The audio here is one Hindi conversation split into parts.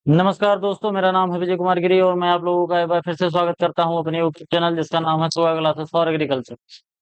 नमस्कार दोस्तों, मेरा नाम है विजय कुमार गिरी और मैं आप लोगों का एक बार फिर से स्वागत करता हूं अपने यूट्यूब चैनल जिसका नाम है सुगा क्लासेस फॉर एग्रीकल्चर।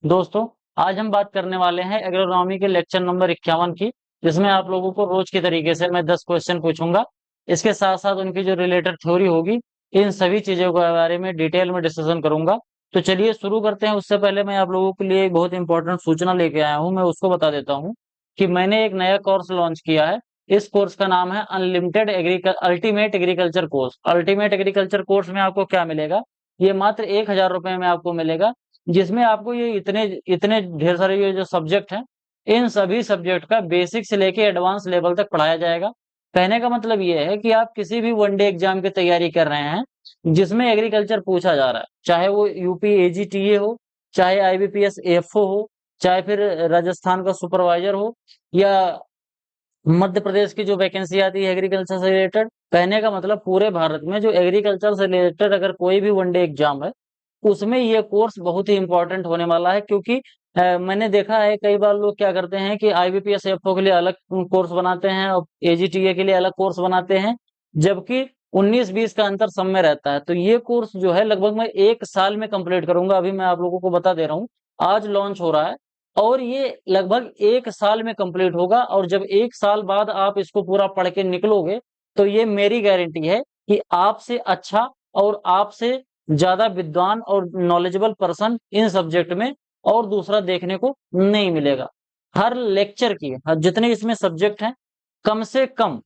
दोस्तों, आज हम बात करने वाले हैं एग्रोनॉमी के लेक्चर नंबर 51 की, जिसमें आप लोगों को रोज की तरीके से मैं 10 क्वेश्चन पूछूंगा। इसके साथ साथ उनकी जो रिलेटेड थ्योरी होगी, इन सभी चीजों के बारे में डिटेल में डिस्कशन करूंगा। तो चलिए शुरू करते हैं। उससे पहले मैं आप लोगों के लिए एक बहुत इंपॉर्टेंट सूचना लेके आया हूँ, मैं उसको बता देता हूँ कि मैंने एक नया कोर्स लॉन्च किया है। इस कोर्स का नाम है unlimited ultimate agriculture course. Ultimate agriculture course में आपको क्या मिलेगा? ये मात्र 1,000 रुपए में आपको मिलेगा, जिसमें आपको ये इतने इतने ढेर सारे ये जो सब्जेक्ट हैं, इन सभी सब्जेक्ट का बेसिक से लेके एडवांस लेवल तक पढ़ाया जाएगा। कहने का मतलब ये है कि आप किसी भी वनडे एग्जाम की तैयारी कर रहे हैं जिसमें एग्रीकल्चर पूछा जा रहा है, चाहे वो यूपी एजीटीए हो, चाहे आईबीपीएस एफओ हो, चाहे फिर राजस्थान का सुपरवाइजर हो, या मध्य प्रदेश की जो वैकेंसी आती है एग्रीकल्चर से रिलेटेड। कहने का मतलब पूरे भारत में जो एग्रीकल्चर से रिलेटेड अगर कोई भी वनडे एग्जाम है, उसमें ये कोर्स बहुत ही इंपॉर्टेंट होने वाला है। क्योंकि मैंने देखा है कई बार लोग क्या करते हैं कि आईबीपीएस एफओ के लिए अलग कोर्स बनाते हैं और एजीटीए के लिए अलग कोर्स बनाते हैं, जबकि 19-20 का अंतर सब में रहता है। तो ये कोर्स जो है लगभग मैं 1 साल में कंप्लीट करूंगा। अभी मैं आप लोगों को बता दे रहा हूँ, आज लॉन्च हो रहा है और ये लगभग 1 साल में कंप्लीट होगा। और जब 1 साल बाद आप इसको पूरा पढ़ के निकलोगे, तो ये मेरी गारंटी है कि आपसे अच्छा और आपसे ज्यादा विद्वान और नॉलेजेबल पर्सन इन सब्जेक्ट में और दूसरा देखने को नहीं मिलेगा। हर लेक्चर की जितने इसमें सब्जेक्ट हैं, कम से कम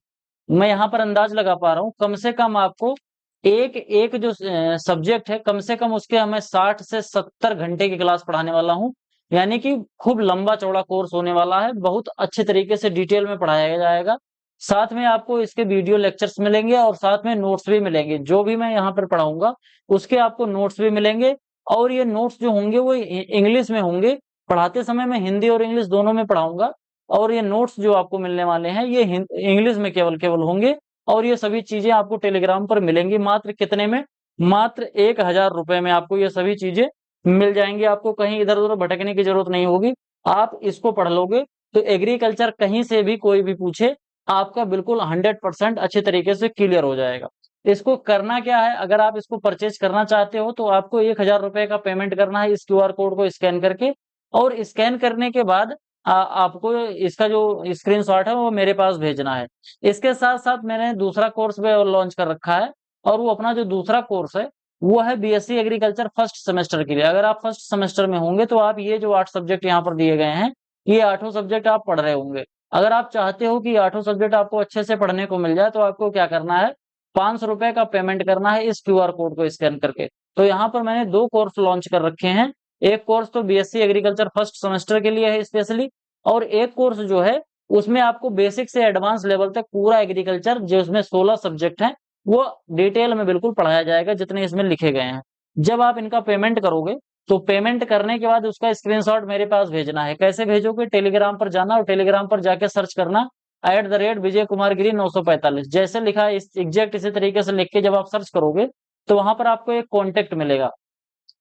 मैं यहाँ पर अंदाज लगा पा रहा हूँ, कम से कम आपको एक एक जो सब्जेक्ट है, कम से कम उसके हमें 60 से 70 घंटे की क्लास पढ़ाने वाला हूँ। यानी कि खूब लंबा चौड़ा कोर्स होने वाला है, बहुत अच्छे तरीके से डिटेल में पढ़ाया जाएगा। साथ में आपको इसके वीडियो लेक्चर्स मिलेंगे और साथ में नोट्स भी मिलेंगे। जो भी मैं यहाँ पर पढ़ाऊंगा उसके आपको नोट्स भी मिलेंगे। और ये नोट्स जो होंगे वो इंग्लिश में होंगे। पढ़ाते समय मैं हिंदी और इंग्लिश दोनों में पढ़ाऊंगा। और ये नोट्स जो आपको मिलने वाले हैं ये इंग्लिश में केवल केवल होंगे। और ये सभी चीजें आपको टेलीग्राम पर मिलेंगी। मात्र कितने में? मात्र 1,000 रुपए में आपको ये सभी चीजें मिल जाएंगी। आपको कहीं इधर उधर भटकने की जरूरत नहीं होगी। आप इसको पढ़ लोगे तो एग्रीकल्चर कहीं से भी कोई भी पूछे, आपका बिल्कुल 100% अच्छे तरीके से क्लियर हो जाएगा। इसको करना क्या है, अगर आप इसको परचेज करना चाहते हो तो आपको 1,000 रुपए का पेमेंट करना है इस क्यूआर कोड को स्कैन करके। और स्कैन करने के बाद आपको इसका जो स्क्रीनशॉट है वो मेरे पास भेजना है। इसके साथ साथ मैंने दूसरा कोर्स भी लॉन्च कर रखा है। और वो अपना जो दूसरा कोर्स है वो है बीएससी एग्रीकल्चर फर्स्ट सेमेस्टर के लिए। अगर आप फर्स्ट सेमेस्टर में होंगे तो आप ये जो 8 सब्जेक्ट यहाँ पर दिए गए हैं, ये 8 सब्जेक्ट आप पढ़ रहे होंगे। अगर आप चाहते हो कि 8 सब्जेक्ट आपको अच्छे से पढ़ने को मिल जाए तो आपको क्या करना है, 500 रुपए का पेमेंट करना है इस क्यूआर कोड को स्कैन करके। तो यहाँ पर मैंने 2 कोर्स लॉन्च कर रखे हैं। एक कोर्स तो बीएससी एग्रीकल्चर फर्स्ट सेमेस्टर के लिए है स्पेशली, और एक कोर्स जो है उसमें आपको बेसिक से एडवांस लेवल तक पूरा एग्रीकल्चर, जो उसमें 16 सब्जेक्ट हैं, वो डिटेल में बिल्कुल पढ़ाया जाएगा जितने इसमें लिखे गए हैं। जब आप इनका पेमेंट करोगे तो पेमेंट करने के बाद उसका स्क्रीनशॉट मेरे पास भेजना है। कैसे भेजोगे? टेलीग्राम पर जाना और टेलीग्राम पर जाके सर्च करना @विजय कुमार गिरी 945। जैसे लिखा है इस एग्जैक्ट इसी तरीके से लिख के जब आप सर्च करोगे तो वहां पर आपको एक कॉन्टेक्ट मिलेगा।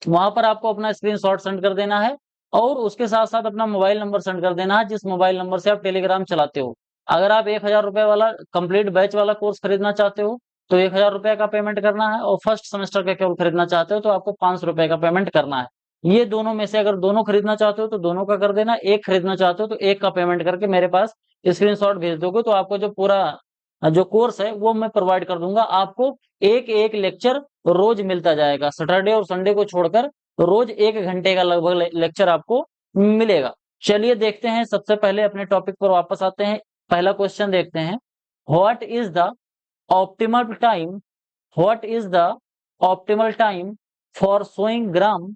वहां पर आपको अपना स्क्रीनशॉट सेंड कर देना है और उसके साथ साथ अपना मोबाइल नंबर सेंड कर देना है, जिस मोबाइल नंबर से आप टेलीग्राम चलाते हो। अगर आप 1,000 रुपए वाला कंप्लीट बैच वाला कोर्स खरीदना चाहते हो तो 1,000 रुपए का पेमेंट करना है, और फर्स्ट सेमेस्टर का केवल खरीदना चाहते हो तो आपको 500 रुपए का पेमेंट करना है। ये दोनों में से अगर दोनों खरीदना चाहते हो तो दोनों का कर देना, एक खरीदना चाहते हो तो एक का पेमेंट करके मेरे पास स्क्रीनशॉट भेज दोगे तो आपको जो पूरा जो कोर्स है वो मैं प्रोवाइड कर दूंगा। आपको एक एक लेक्चर रोज मिलता जाएगा, सैटरडे और संडे को छोड़कर रोज 1 घंटे का लगभग लेक्चर आपको मिलेगा। चलिए देखते हैं, सबसे पहले अपने टॉपिक पर वापस आते हैं। पहला क्वेश्चन देखते हैं। What is the optimal time what is the optimal time for sowing gram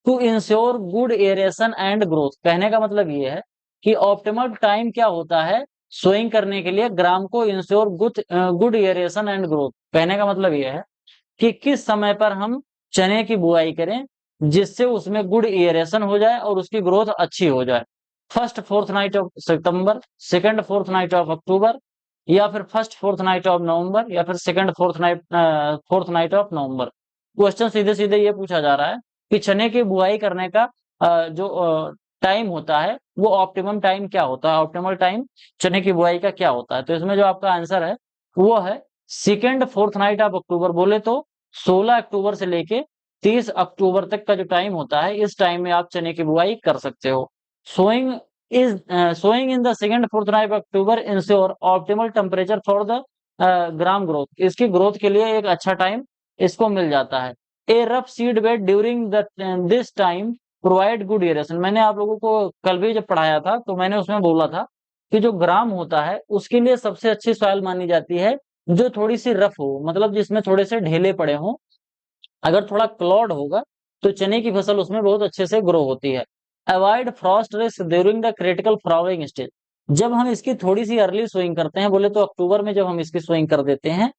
to ensure good aeration and growth? कहने का मतलब ये है कि ऑप्टिमल टाइम क्या होता है सोइंग करने के लिए ग्राम को ensure good aeration and growth. कहने का मतलब ये है कि किस समय पर हम चने की बुआई करें जिससे उसमें गुड एरेशन हो जाए और उसकी ग्रोथ अच्छी हो जाए। First fourth night of September, second fourth night of अक्टूबर, या फिर first fourth night of November, या फिर second fourth night of November. Question सीधे सीधे ये पूछा जा रहा है कि चने की बुआई करने का जो टाइम होता है वो ऑप्टिमम टाइम क्या होता है, ऑप्टिमल टाइम चने की बुआई का क्या होता है। तो इसमें जो आपका आंसर है वो है सेकेंड फोर्थ नाइट ऑफ अक्टूबर बोले तो 16 अक्टूबर से लेके 30 अक्टूबर तक का जो टाइम होता है, इस टाइम में आप चने की बुआई कर सकते हो। Sowing is sowing in the second fortnight of October ensure optimal temperature for the gram growth. इसकी ग्रोथ के लिए एक अच्छा टाइम इसको मिल जाता है। A rough seed bed during the this time provide good aeration. मैंने आप लोगों को कल भी जब पढ़ाया था तो मैंने उसमें बोला था कि जो ग्राम होता है उसके लिए सबसे अच्छी सॉइल मानी जाती है जो थोड़ी सी रफ हो, मतलब जिसमें थोड़े से ढेले पड़े हों। अगर थोड़ा क्लॉड होगा तो चने की फसल उसमें बहुत अच्छे से ग्रो होती है। Avoid Frost risk during the critical flowering stage. जब हम इसकी थोड़ी सी अर्ली सोइंग करते हैं, बोले तो अक्टूबर में जब हम इसकी सोइंग कर देते हैं,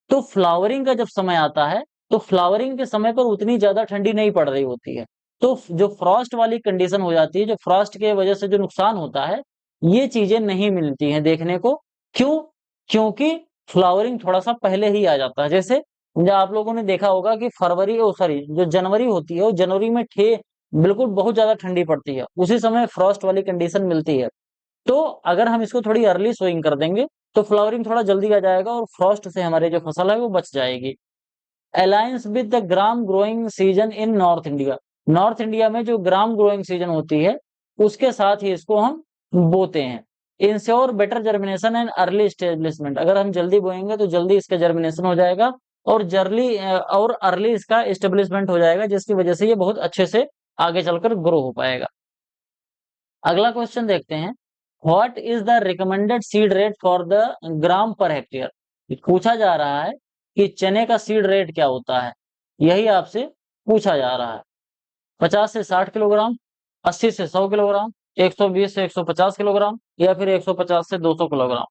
तो फ्लावरिंग का जब समय आता है तो फ्लावरिंग के समय पर उतनी ज्यादा ठंडी नहीं पड़ रही होती है। तो जो फ्रॉस्ट वाली कंडीशन हो जाती है, जो फ्रॉस्ट के वजह से जो नुकसान होता है, ये चीजें नहीं मिलती हैं देखने को। क्यों? क्योंकि फ्लावरिंग थोड़ा सा पहले ही आ जाता है। जैसे जो आप लोगों ने देखा होगा कि फरवरी ओ सॉरी जो जनवरी होती है, वो जनवरी में बिल्कुल बहुत ज्यादा ठंडी पड़ती है, उसी समय फ्रॉस्ट वाली कंडीशन मिलती है। तो अगर हम इसको थोड़ी अर्ली सोइंग कर देंगे तो फ्लावरिंग थोड़ा जल्दी आ जाएगा और फ्रॉस्ट से हमारे जो फसल है वो बच जाएगी। Alliance with the gram growing season in north India. North India में जो ग्राम ग्रोइंग सीजन होती है उसके साथ ही इसको हम बोते हैं। Ensure better germination and early establishment. अगर हम जल्दी बोएंगे तो जल्दी इसका जर्मिनेशन हो जाएगा और अर्ली इसका स्टेब्लिशमेंट हो जाएगा, जिसकी वजह से ये बहुत अच्छे से आगे चलकर ग्रो हो पाएगा। अगला क्वेश्चन देखते हैं। What is the recommended seed rate for the gram per hectare. पूछा जा रहा है कि चने का सीड रेट क्या होता है, यही आपसे पूछा जा रहा है। 50 से 60 किलोग्राम, 80 से 100 किलोग्राम, 120 से 150 किलोग्राम, या फिर 150 से 200 किलोग्राम।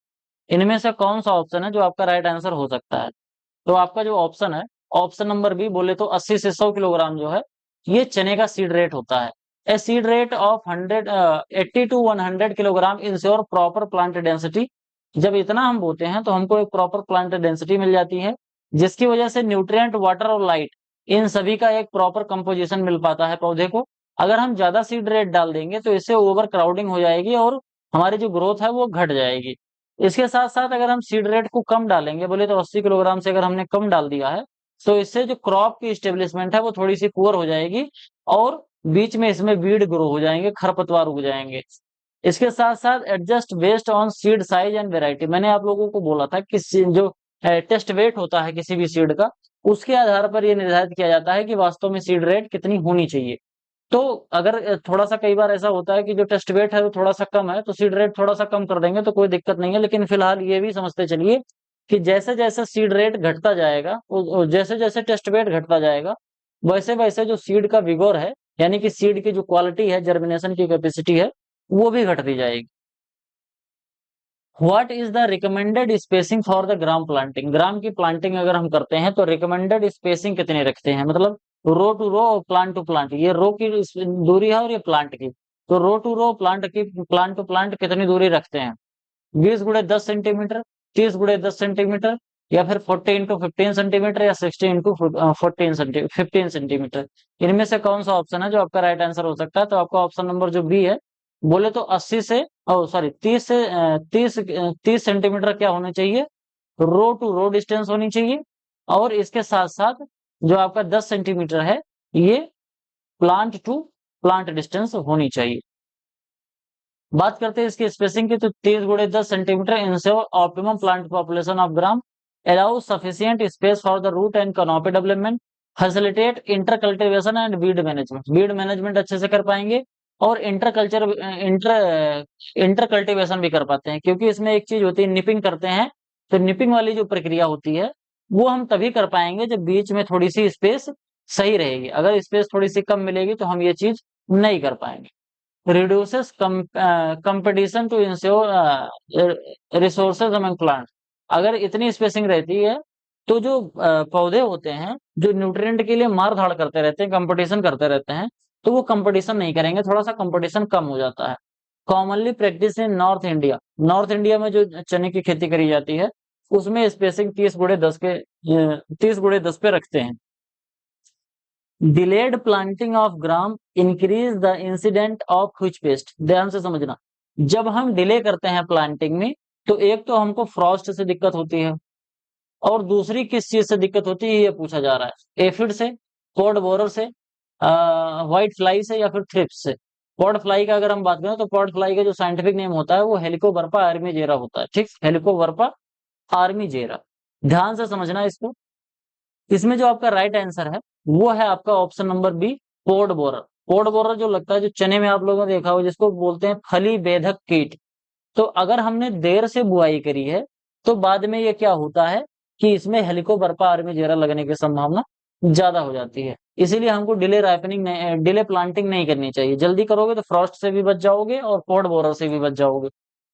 इनमें से कौन सा ऑप्शन है जो आपका राइट आंसर हो सकता है? तो आपका जो ऑप्शन है, ऑप्शन नंबर बी बोले तो 80 से 100 किलोग्राम जो है, ये चने का सीड रेट होता है। A seed rate of 80 to 100 kilogram ensure proper plant density. जब इतना हम बोते हैं तो हमको एक प्रॉपर प्लांट डेंसिटी मिल जाती है, जिसकी वजह से न्यूट्रिएंट, वाटर और लाइट, इन सभी का एक प्रॉपर कंपोजिशन मिल पाता है पौधे को। अगर हम ज्यादा सीड रेट डाल देंगे तो इससे ओवर क्राउडिंग हो जाएगी और हमारी जो ग्रोथ है वो घट जाएगी। इसके साथ साथ अगर हम सीड रेट को कम डालेंगे, बोले तो 80 किलोग्राम से अगर हमने कम डाल दिया है, तो इससे जो क्रॉप की स्टेब्लिशमेंट है वो थोड़ी सी पुअर हो जाएगी और बीच में इसमें वीड ग्रो हो जाएंगे, खरपतवार उग जाएंगे। इसके साथ साथ adjust based on seed size and variety. मैंने आप लोगों को बोला था कि जो टेस्ट वेट होता है किसी भी सीड का, उसके आधार पर यह निर्धारित किया जाता है कि वास्तव में सीड रेट कितनी होनी चाहिए। तो अगर थोड़ा सा कई बार ऐसा होता है कि जो टेस्ट वेट है वो थोड़ा सा कम है, तो सीड रेट थोड़ा सा कम कर देंगे तो कोई दिक्कत नहीं है। लेकिन फिलहाल ये भी समझते चलिए कि जैसे जैसे सीड रेट घटता जाएगा, जैसे जैसे टेस्ट वेट घटता जाएगा, वैसे वैसे जो सीड का विगोर है, यानी कि सीड की जो क्वालिटी है, जर्मिनेशन की कैपेसिटी है, वो भी घटती जाएगी। What is the recommended spacing for the gram planting. Gram की प्लांटिंग अगर हम करते हैं तो रिकमेंडेड स्पेसिंग कितनी रखते हैं, मतलब रो टू रो और प्लांट टू प्लांट। ये रो की दूरी है और ये प्लांट की। तो row to row, plant to plant कितनी दूरी रखते हैं? 20 × 10 सेंटीमीटर, 30 × 10 सेंटीमीटर, या फिर 40 × 15 सेंटीमीटर, या 60 × 15 सेंटीमीटर। इनमें से कौन सा ऑप्शन है जो आपका राइट आंसर हो सकता है? तो आपका ऑप्शन नंबर जो बी है, बोले तो 80 से ओ सॉरी 30 से 30 सेंटीमीटर क्या होना चाहिए, रो टू रो डिस्टेंस होनी चाहिए। और इसके साथ साथ जो आपका 10 सेंटीमीटर है, ये प्लांट टू प्लांट डिस्टेंस होनी चाहिए। बात करते हैं इसकी स्पेसिंग की, तो 30 × 10 centimetre ensure optimum plant population of gram, allow sufficient space for the root and canopy development, facilitate inter cultivation and weed management. Weed management अच्छे से कर पाएंगे और इंटर कल्टिवेशन भी कर पाते हैं, क्योंकि इसमें एक चीज होती है, निपिंग करते हैं। तो निपिंग वाली जो प्रक्रिया होती है वो हम तभी कर पाएंगे जब बीच में थोड़ी सी स्पेस सही रहेगी। अगर स्पेस थोड़ी सी कम मिलेगी तो हम ये चीज नहीं कर पाएंगे। reduces competition to ensure resources among plants। अगर इतनी स्पेसिंग रहती है तो जो पौधे होते हैं, जो न्यूट्रिएंट के लिए मार धाड़ करते रहते हैं, कंपटीशन करते रहते हैं, तो वो कंपटीशन नहीं करेंगे, थोड़ा सा कंपटीशन कम हो जाता है। Commonly practice in north India. North India में जो चने की खेती करी जाती है उसमें स्पेसिंग 30 × 10 पे रखते हैं। Delayed planting of gram increase the incident of which paste. ध्यान से समझना, जब हम डिले करते हैं प्लांटिंग में तो एक तो हमको फ्रॉस्ट से दिक्कत होती है, और दूसरी किस चीज से दिक्कत होती है ये पूछा जा रहा है, एफिड से, पॉड बोरर से, व्हाइट फ्लाई से, या फिर थ्रिप्स से। पॉड फ्लाई का अगर हम बात करें तो पॉड फ्लाई का जो साइंटिफिक नेम होता है वो हेलिकोबर्पा आर्मीजेरा होता है। ठीक, हेलिकोबर्पा आर्मीजेरा। ध्यान से समझना इसको। इसमें जो आपका राइट आंसर है वो है आपका option number B, pod borer. Pod borer जो लगता है, जो चने में आप लोगों ने देखा हो, जिसको बोलते हैं फली बेधक कीट। तो अगर हमने देर से बुआई करी है तो बाद में ये क्या होता है कि इसमें हेलिकोबर्पा आर्मीजेरा लगने की संभावना ज्यादा हो जाती है। इसीलिए हमको डिले राइपनिंग, डिले प्लांटिंग नहीं करनी चाहिए। जल्दी करोगे तो फ्रॉस्ट से भी बच जाओगे और पॉड बोरर से भी बच जाओगे।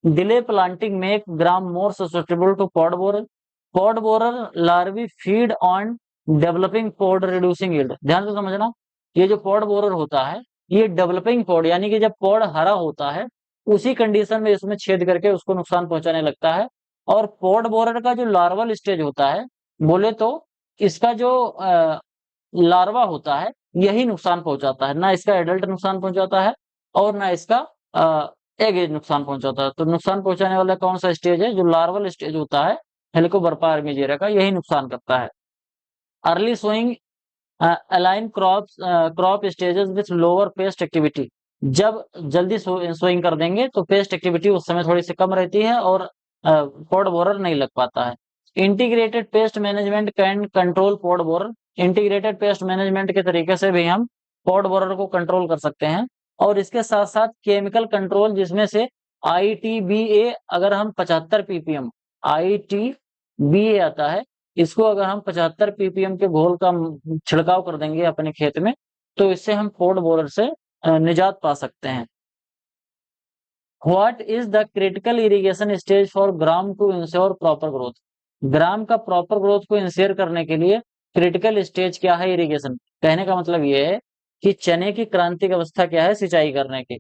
Delay planting make gram more susceptible to pod borer. Pod borer larvae feed on developing pod reducing yield. ध्यान से समझना, ये जो पॉड बोरर होता है ये डेवलपिंग पॉड, यानी कि जब पॉड हरा होता है उसी कंडीशन में इसमें छेद करके उसको नुकसान पहुंचाने लगता है। और पॉड बोरर का जो लार्वल स्टेज होता है, बोले तो इसका जो लार्वा होता है यही नुकसान पहुंचाता है, ना इसका एडल्ट नुकसान पहुंचाता है और ना इसका एग नुकसान पहुंचाता है। तो नुकसान पहुंचाने वाला कौन सा स्टेज है, जो लार्वल स्टेज होता है हेलिकोबर्पा आर्मीजेरा का, यही नुकसान करता है। Early sowing align crop stages with lower pest activity. जब जल्दी सोइंग कर देंगे तो पेस्ट एक्टिविटी उस समय थोड़ी सी कम रहती है और पॉड बोरर नहीं लग पाता है। Integrated pest management can control pod borer. Integrated pest management के तरीके से भी हम पॉड बोरर को कंट्रोल कर सकते हैं। और इसके साथ साथ केमिकल कंट्रोल, जिसमें से ITBA, अगर हम 75 ppm ITBA आता है, इसको अगर हम 75 ppm के घोल का छिड़काव कर देंगे अपने खेत में तो इससे हम पॉड बोरर से निजात पा सकते हैं। What is the critical irrigation stage for gram to ensure proper growth. Gram का प्रॉपर ग्रोथ को इंश्योर करने के लिए क्रिटिकल स्टेज क्या है इरिगेशन। कहने का मतलब ये है कि चने की क्रांतिक अवस्था क्या है सिंचाई करने की।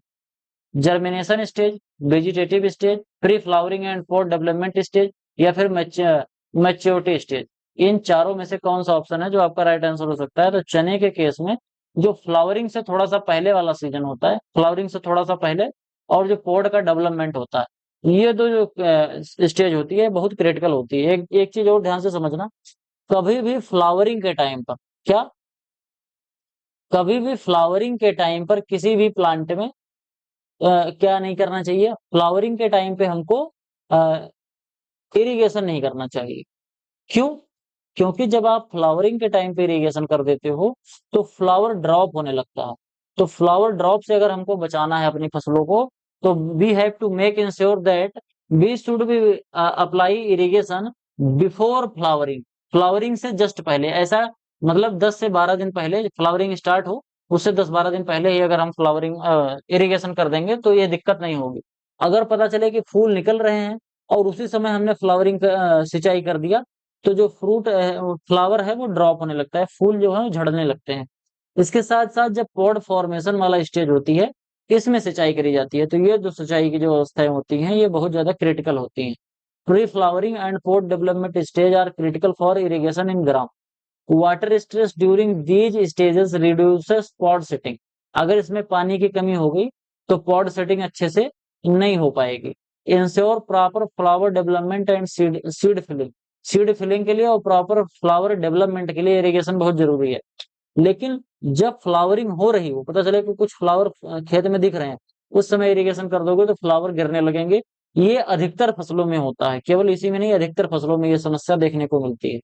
Germination stage, vegetative stage, pre flowering and pot development stage, या फिर मैच्योरिटी स्टेज। इन चारों में से कौन सा ऑप्शन है जो आपका राइट आंसर हो सकता है। तो चने के केस में जो फ्लावरिंग से थोड़ा सा पहले वाला सीजन होता है, फ्लावरिंग से थोड़ा सा पहले, और जो पॉड का डेवलपमेंट होता है, ये दो जो स्टेज होती है बहुत क्रिटिकल होती है। एक चीज और ध्यान से समझना, कभी भी फ्लावरिंग के टाइम पर क्या, कभी भी फ्लावरिंग के टाइम पर किसी भी प्लांट में क्या नहीं करना चाहिए, फ्लावरिंग के टाइम पे हमको इरिगेशन नहीं करना चाहिए। क्यों? क्योंकि जब आप फ्लावरिंग के टाइम पे इरिगेशन कर देते हो तो फ्लावर ड्रॉप होने लगता है। तो फ्लावर ड्रॉप से अगर हमको बचाना है अपनी फसलों को तो we have to make ensure that we should be apply irrigation before flowering. Flowering से जस्ट पहले, ऐसा मतलब 10 से 12 दिन पहले फ्लावरिंग स्टार्ट हो, उससे 10-12 दिन पहले ही अगर हम फ्लावरिंग इरिगेशन कर देंगे तो ये दिक्कत नहीं होगी। अगर पता चले कि फूल निकल रहे हैं और उसी समय हमने फ्लावरिंग सिंचाई कर दिया तो जो फ्लावर है वो ड्रॉप होने लगता है, फूल जो है वो झड़ने लगते हैं। इसके साथ साथ जब पॉड फॉर्मेशन वाला स्टेज होती है इसमें सिंचाई करी जाती है, तो ये जो सिंचाई की जो अवस्थाएं होती हैं ये बहुत ज्यादा क्रिटिकल होती हैं। Pre flowering and pod development stage are critical for irrigation in gram. Water stress during these stages reduces pod setting. अगर इसमें पानी की कमी हो गई तो पॉड सेटिंग अच्छे से नहीं हो पाएगी। Ensure proper flower development and seed filling. Seed filling के लिए और प्रॉपर फ्लावर डेवलपमेंट के लिए इरिगेशन बहुत जरूरी है। लेकिन जब फ्लावरिंग हो रही हो, पता चले कि कुछ फ्लावर खेत में दिख रहे हैं, उस समय इरिगेशन कर दोगे तो फ्लावर गिरने लगेंगे। ये अधिकतर फसलों में होता है, केवल इसी में नहीं, अधिकतर फसलों में ये समस्या देखने को मिलती है।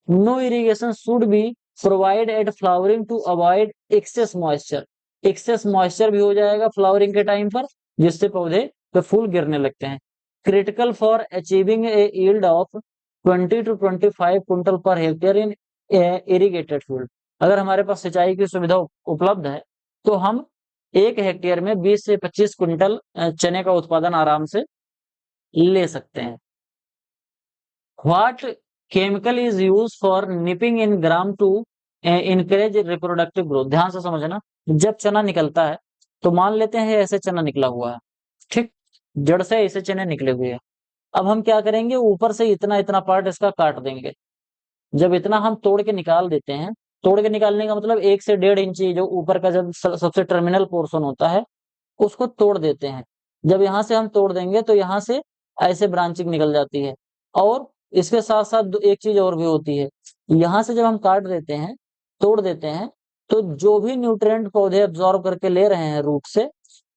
No irrigation should be provide at flowering to avoid excess moisture. Excess moisture भी हो जाएगा फ्लावरिंग के टाइम पर, जिससे पौधे पे फूल गिरने लगते हैं। Critical for achieving A yield of 20 to 25 quintal per hectare in irrigated field. अगर हमारे पास सिंचाई की सुविधा उपलब्ध है तो हम 1 हेक्टेयर में 20 से 25 क्विंटल चने का उत्पादन आराम से ले सकते हैं। What chemical is use for nipping in gram to encourage reproductive growth. ध्यान से समझना, जब चना निकलता है तो मान लेते हैं ऐसे चना निकला हुआ है, ठीक, जड़ से ऐसे चने निकले हुए हैं। अब हम क्या करेंगे, ऊपर से इतना इतना पार्ट इसका काट देंगे। जब इतना हम तोड़ के निकाल देते हैं, तोड़ के निकालने का मतलब 1 से 1.5 इंची जो ऊपर का जब सबसे टर्मिनल पोर्शन होता है उसको तोड़ देते हैं। जब यहाँ से हम तोड़ देंगे तो यहाँ से ऐसे ब्रांचिंग निकल जाती है और इसके साथ साथ एक चीज और भी होती है, यहाँ से जब हम काट देते हैं, तोड़ देते हैं, तो जो भी न्यूट्रिएंट पौधे एब्जॉर्ब करके ले रहे हैं रूट से,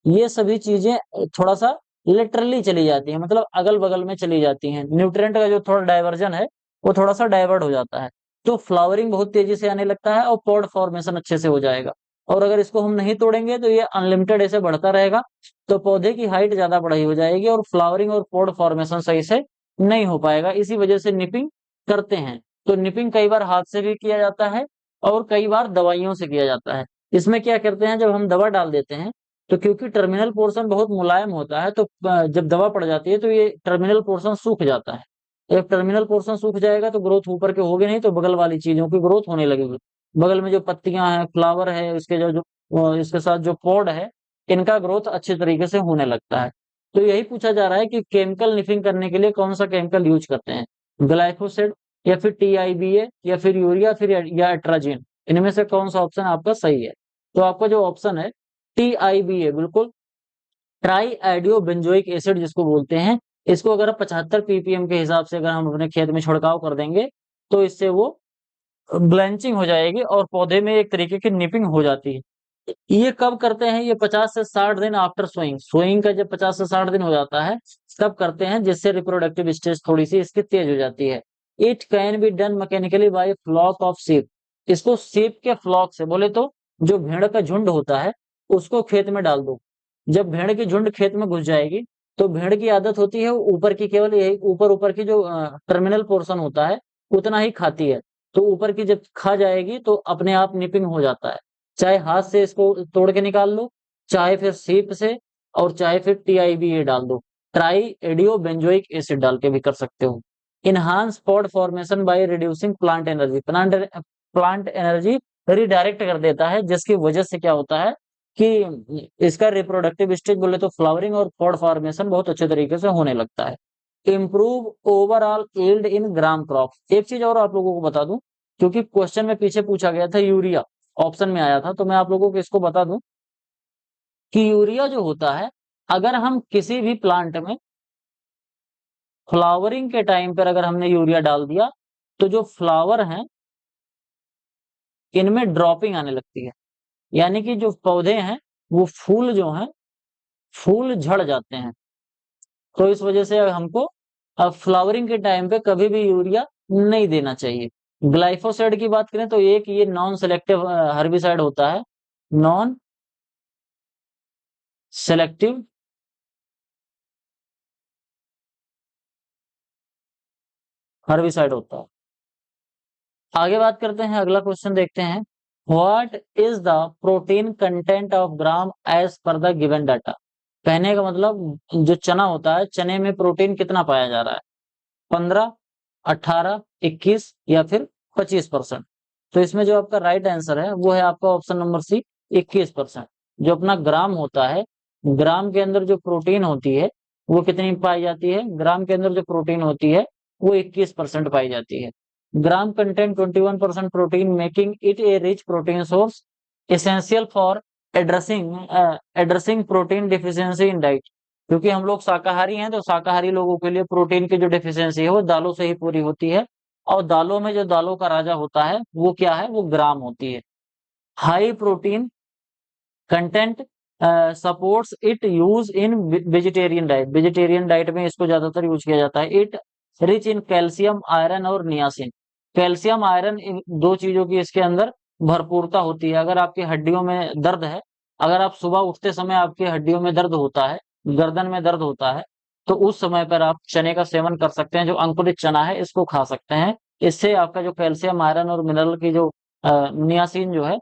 ये सभी चीजें थोड़ा सा लेटरली चली जाती है, मतलब अगल बगल में चली जाती हैं। न्यूट्रिएंट का जो थोड़ा डाइवर्जन है वो थोड़ा सा डाइवर्ट हो जाता है, तो फ्लावरिंग बहुत तेजी से आने लगता है और पॉड फॉर्मेशन अच्छे से हो जाएगा। और अगर इसको हम नहीं तोड़ेंगे तो ये अनलिमिटेड ऐसे बढ़ता रहेगा, तो पौधे की हाइट ज्यादा बढ़ाई हो जाएगी और फ्लावरिंग और पॉड फॉर्मेशन सही से नहीं हो पाएगा। इसी वजह से निपिंग करते हैं। तो निपिंग कई बार हाथ से भी किया जाता है और कई बार दवाइयों से किया जाता है। इसमें क्या करते हैं, जब हम दवा डाल देते हैं तो क्योंकि टर्मिनल पोर्शन बहुत मुलायम होता है, तो जब दवा पड़ जाती है तो ये टर्मिनल पोर्शन सूख जाता है। जब टर्मिनल पोर्शन सूख जाएगा तो ग्रोथ ऊपर के होगी नहीं, तो बगल वाली चीजों की ग्रोथ होने लगेगी। बगल में जो पत्तियां हैं, फ्लावर है, इसके जो इसके साथ जो पॉड है, इनका ग्रोथ अच्छे तरीके से होने लगता है। तो यही पूछा जा रहा है कि केमिकल निफिंग करने के लिए कौन सा केमिकल यूज करते हैं, ग्लाइफोसेट या फिर टीआईबीए या फिर यूरिया फिर या एट्राजिन, इनमें से कौन सा ऑप्शन आपका सही है। तो आपका जो ऑप्शन है टीआईबीए, बिल्कुल ट्राई आइडियो बेंजोइक एसिड जिसको बोलते हैं, इसको अगर 75 पीपीएम के हिसाब से अगर हम अपने खेत में छिड़काव कर देंगे तो इससे वो ब्लैंचिंग हो जाएगी और पौधे में एक तरीके की निपिंग हो जाती है। ये कब करते हैं, ये 50 से 60 दिन आफ्टर सोइंग, सोइंग का जब 50 से 60 दिन हो जाता है तब करते हैं, जिससे रिप्रोडक्टिव स्टेज थोड़ी सी इसकी तेज हो जाती है। It can be done mechanically by flock of sheep, इसको सीप के फ्लॉक से, बोले तो जो भेड़ का झुंड होता है उसको खेत में डाल दो। जब भेड़ की झुंड खेत में घुस जाएगी तो भेड़ की आदत होती है वो ऊपर की, केवल यही ऊपर ऊपर की जो टर्मिनल पोर्शन होता है उतना ही खाती है। तो ऊपर की जब खा जाएगी तो अपने आप निपिंग हो जाता है। चाहे हाथ से इसको तोड़ के निकाल लो, चाहे फिर सीप से, और चाहे फिर टीआईबीए डाल दो, ट्राई एडियो बेंजोइक एसिड डाल के भी कर सकते हो। Enhance pod formation by reducing plant energy, plant energy redirect कर देता है, जिसकी वजह से क्या होता है कि इसका रिप्रोडक्टिव स्टेज बोले तो फ्लावरिंग और पॉड फॉर्मेशन बहुत अच्छे तरीके से होने लगता है। Improve overall yield in gram crop, एक चीज और आप लोगों को बता दूं, क्योंकि क्वेश्चन में पीछे पूछा गया था यूरिया, ऑप्शन में आया था, तो मैं आप लोगों को इसको बता दूं कि यूरिया जो होता है, अगर हम किसी भी प्लांट में फ्लावरिंग के टाइम पर अगर हमने यूरिया डाल दिया तो जो फ्लावर हैं इनमें ड्रॉपिंग आने लगती है, यानी कि जो पौधे हैं वो फूल जो हैं फूल झड़ जाते हैं। तो इस वजह से हमको अब फ्लावरिंग के टाइम पे कभी भी यूरिया नहीं देना चाहिए। ग्लाइफोसाइड की बात करें तो एक ये नॉन सेलेक्टिव हर्बिसाइड होता है, नॉन सेलेक्टिव हर्बिसाइड होता है। आगे बात करते हैं, अगला क्वेश्चन देखते हैं, what is the protein content of gram as per the given data. कहने का मतलब जो चना होता है, चने में प्रोटीन कितना पाया जा रहा है, 15, 18, 21 या फिर 25%। तो इसमें जो आपका राइट आंसर है वो है आपका ऑप्शन नंबर सी, 21%। जो अपना ग्राम होता है, ग्राम के अंदर जो प्रोटीन होती है वो कितनी पाई जाती है, ग्राम के अंदर जो प्रोटीन होती है वो 21% पाई जाती है। Gram content 21% protein, making it a rich protein source essential for addressing addressing protein deficiency in diet. क्योंकि हम लोग शाकाहारी हैं तो शाकाहारी लोगों के लिए प्रोटीन की जो डिफिशियंसी है वो दालों से ही पूरी होती है, और दालों में जो दालों का राजा होता है वो क्या है, वो ग्राम होती है। High protein content supports it use in vegetarian diet, vegetarian diet में इसको ज्यादातर यूज किया जाता है। It rich in calcium, iron और नियासिन, कैल्शियम आयरन इन दो चीजों की इसके अंदर भरपूरता होती है। अगर आपकी हड्डियों में दर्द है, अगर आप सुबह उठते समय आपकी हड्डियों में दर्द होता है, गर्दन में दर्द होता है, तो उस समय पर आप चने का सेवन कर सकते हैं, जो अंकुरित चना है इसको खा सकते हैं। इससे आपका जो कैल्शियम आयरन और मिनरल की जो नियासिन जो है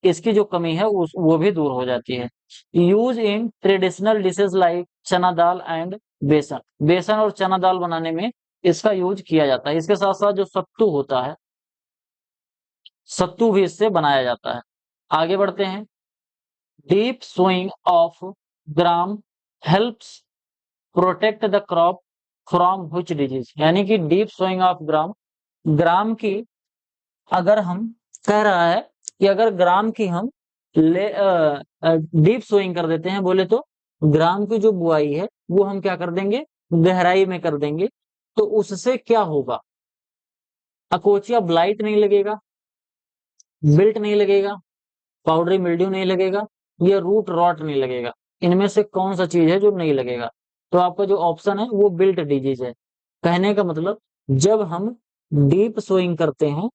इसकी जो कमी है वो भी दूर हो जाती है। Use in traditional dishes like चना दाल एंड बेसन, बेसन और चना दाल बनाने में इसका यूज किया जाता है। इसके साथ साथ जो सत्तू होता है, सत्तू भी इससे बनाया जाता है। आगे बढ़ते हैं, deep sowing of gram helps protect the crop from which disease, यानी कि deep sowing of gram, gram की अगर हम कह रहा है कि अगर ग्राम की हम ले डीप सोइंग कर देते हैं, बोले तो ग्राम की जो बुआई है वो हम क्या कर देंगे, गहराई में कर देंगे, तो उससे क्या होगा, अकोचिया ब्लाइट नहीं लगेगा, बिल्ट नहीं लगेगा, पाउडरी मिल्ड्यू नहीं लगेगा, या रूट रॉट नहीं लगेगा। इनमें से कौन सा चीज है जो नहीं लगेगा? तो आपका जो ऑप्शन है वो बिल्ट डिजीज है। कहने का मतलब, जब हम डीप सोइंग करते हैं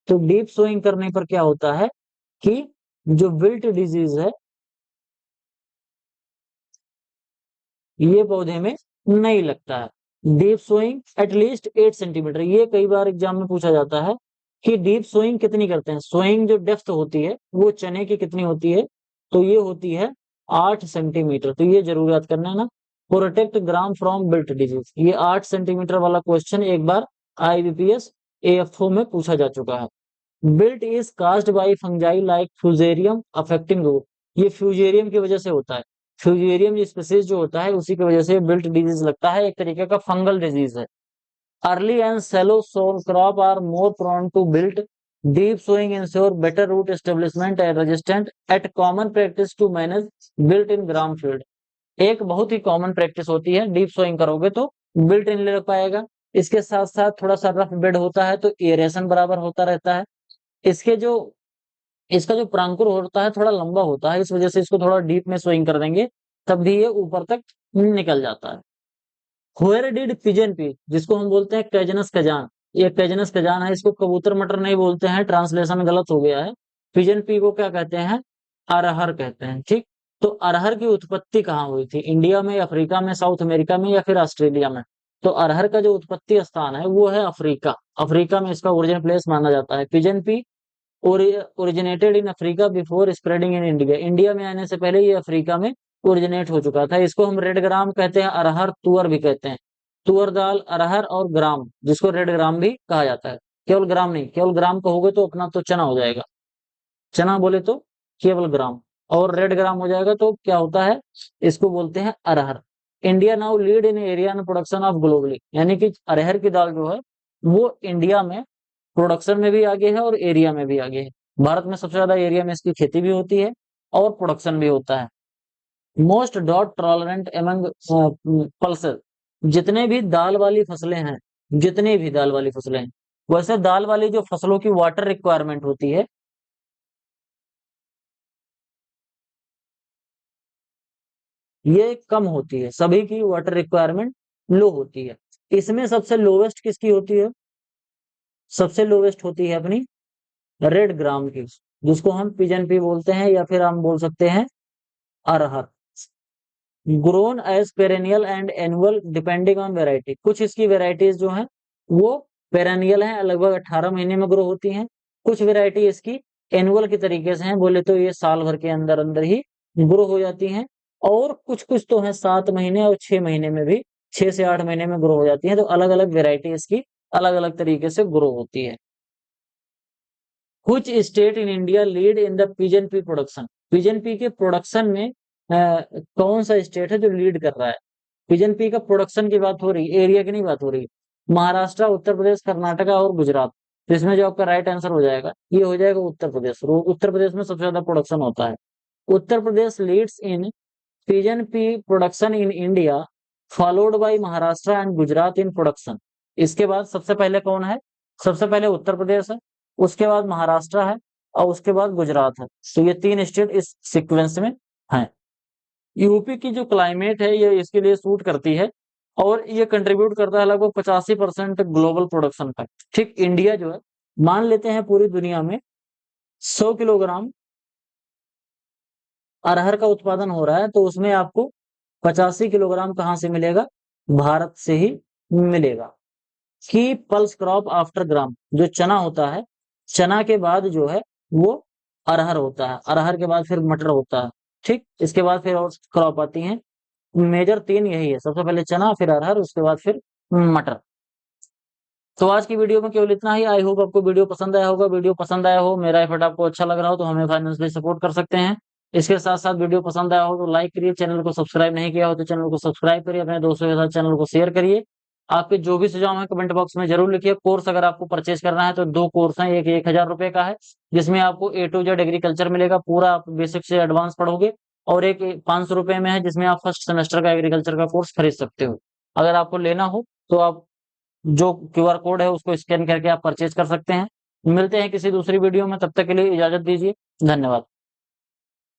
तो डीप सोइंग करने पर क्या होता है कि जो विल्ट डिजीज है ये पौधे में नहीं लगता है। डीप सोइंग एटलीस्ट 8 सेंटीमीटर, ये कई बार एग्जाम में पूछा जाता है कि डीप सोइंग कितनी करते हैं। सोइंग जो डेप्थ होती है वो चने की कितनी होती है, तो ये होती है 8 सेंटीमीटर। तो ये जरूर याद करना है ना। Protect gram from built disease, ये 8 सेंटीमीटर वाला क्वेश्चन एक बार IBPS AFO में पूछा जा चुका है। Built is caused by fungi like fusarium affecting growth, ये फ्यूजेरियम की वजह से होता है। फ्यूजेरियम स्पीसीज जो होता है उसी की वजह से बिल्ट डिजीज लगता है, एक तरीके का फंगल डिजीज है। Early and shallow sown crop are more prone to wilt, deep sowing ensure better root establishment and resistant at common practice to manage wilt in gram field. एक बहुत ही कॉमन प्रैक्टिस होती है, डीप सोइंग करोगे तो बिल्ट इन लग पाएगा। इसके साथ साथ थोड़ा सा रफ बेड होता है तो एरेशन बराबर होता रहता है। इसके जो इसका जो प्रांकुर होता है थोड़ा लंबा होता है, इस वजह से इसको थोड़ा डीप में स्विंग कर देंगे तब भी ये ऊपर तक निकल जाता है। हुएर डिड पिजन पी, जिसको हम बोलते हैं कैजनस कजान, ये कैजनस कजान है, इसको कबूतर मटर नहीं बोलते हैं, ट्रांसलेशन गलत हो गया है। पिजन पी को क्या कहते हैं, अरहर कहते हैं। ठीक, तो अरहर की उत्पत्ति कहाँ हुई थी, इंडिया में, अफ्रीका में, साउथ अमेरिका में, या फिर ऑस्ट्रेलिया में? तो अरहर का जो उत्पत्ति स्थान है वो है अफ्रीका। अफ्रीका में इसका ओरिजिन प्लेस माना जाता है। Pigeon P originated in Africa before spreading in India, India में आने से पहले ये अफ्रीका में ओरिजिनेट हो चुका था। इसको हम रेड ग्राम कहते हैं, अरहर तुअर भी कहते हैं। तुअर दाल, अरहर और ग्राम, जिसको रेड ग्राम भी कहा जाता है। केवल ग्राम नहीं, केवल ग्राम कहोगे तो अपना तो चना हो जाएगा, चना बोले तो केवल ग्राम, और रेड ग्राम हो जाएगा तो क्या होता है, इसको बोलते हैं अरहर। India now lead in area and production of globally, यानी कि अरहर की दाल जो है वो इंडिया में प्रोडक्शन में भी आगे है और एरिया में भी आगे है। भारत में सबसे ज्यादा एरिया में इसकी खेती भी होती है और प्रोडक्शन भी होता है। Most dot tolerant among pulses, जितने भी दाल वाली फसलें हैं, जितनी भी दाल वाली फसलें हैं, वैसे दाल वाली जो फसलों की वाटर रिक्वायरमेंट होती है ये कम होती है, सभी की वाटर रिक्वायरमेंट लो होती है। इसमें सबसे लोवेस्ट किसकी होती है, सबसे लोवेस्ट होती है अपनी रेड ग्राम की, जिसको हम पिजन पी बोलते हैं, या फिर हम बोल सकते हैं अरहर। Grown as perennial and annual depending on variety, कुछ इसकी वेराइटीज जो हैं वो पेरेनियल हैं, लगभग 18 महीने में ग्रो होती हैं। कुछ वेराइटी इसकी एनुअल के तरीके से हैं, बोले तो ये साल भर के अंदर अंदर ही ग्रो हो जाती हैं। और कुछ कुछ तो है 7 महीने और 6 महीने में भी, 6 से 8 महीने में ग्रो हो जाती हैं। तो अलग अलग वेराइटी इसकी अलग अलग तरीके से ग्रो होती है। कुछ state in India lead in the pigeon pea production, pigeon P के प्रोडक्शन में कौन सा स्टेट है जो लीड कर रहा है? पिजन पी का प्रोडक्शन की बात हो रही है, एरिया की नहीं बात हो रही। महाराष्ट्र, उत्तर प्रदेश, कर्नाटका और गुजरात। तो इसमें जो आपका राइट आंसर हो जाएगा ये हो जाएगा उत्तर प्रदेश। उत्तर प्रदेश में सबसे ज्यादा प्रोडक्शन होता है। Uttar Pradesh leads in pigeon pea production in India, followed by Maharashtra and Gujarat in production. इसके बाद सबसे पहले कौन है? सबसे पहले उत्तर प्रदेश है, उसके बाद महाराष्ट्र है और उसके बाद गुजरात है। तो ये 3 स्टेट इस सीक्वेंस में हैं। यूपी की जो क्लाइमेट है ये इसके लिए सूट करती है और ये कंट्रीब्यूट करता है लगभग 85% ग्लोबल प्रोडक्शन का। ठीक, इंडिया जो है, मान लेते हैं पूरी दुनिया में 100 किलोग्राम अरहर का उत्पादन हो रहा है तो उसमें आपको 85 किलोग्राम कहाँ से मिलेगा? भारत से ही मिलेगा। की पल्स क्रॉप आफ्टर ग्राम, जो चना होता है, चना के बाद जो है वो अरहर होता है, अरहर के बाद फिर मटर होता है। ठीक, इसके बाद फिर और क्रॉप आती है। मेजर 3 यही है, सबसे पहले चना, फिर अरहर, उसके बाद फिर मटर। तो आज की वीडियो में केवल इतना ही। आई होप आपको वीडियो पसंद आया होगा। वीडियो पसंद आया हो, मेरा एफर्ट आपको अच्छा लग रहा हो तो हमें फाइनेंशियली सपोर्ट कर सकते हैं। इसके साथ साथ वीडियो पसंद आया हो तो लाइक करिए, चैनल को सब्सक्राइब नहीं किया हो तो चैनल को सब्सक्राइब करिए, अपने दोस्तों के साथ चैनल को शेयर करिए। आपके जो भी सुझाव है कमेंट बॉक्स में जरूर लिखिए। कोर्स अगर आपको परचेज करना है तो 2 कोर्स हैं, एक 1000 रुपए का है जिसमें आपको A to Z एग्रीकल्चर मिलेगा, पूरा आप बेसिक से एडवांस पढ़ोगे, और एक 500 रुपए में है जिसमें आप फर्स्ट सेमेस्टर का एग्रीकल्चर का कोर्स खरीद सकते हो। अगर आपको लेना हो तो आप जो QR कोड है उसको स्कैन करके आप परचेज कर सकते हैं। मिलते हैं किसी दूसरी वीडियो में, तब तक के लिए इजाजत दीजिए। धन्यवाद।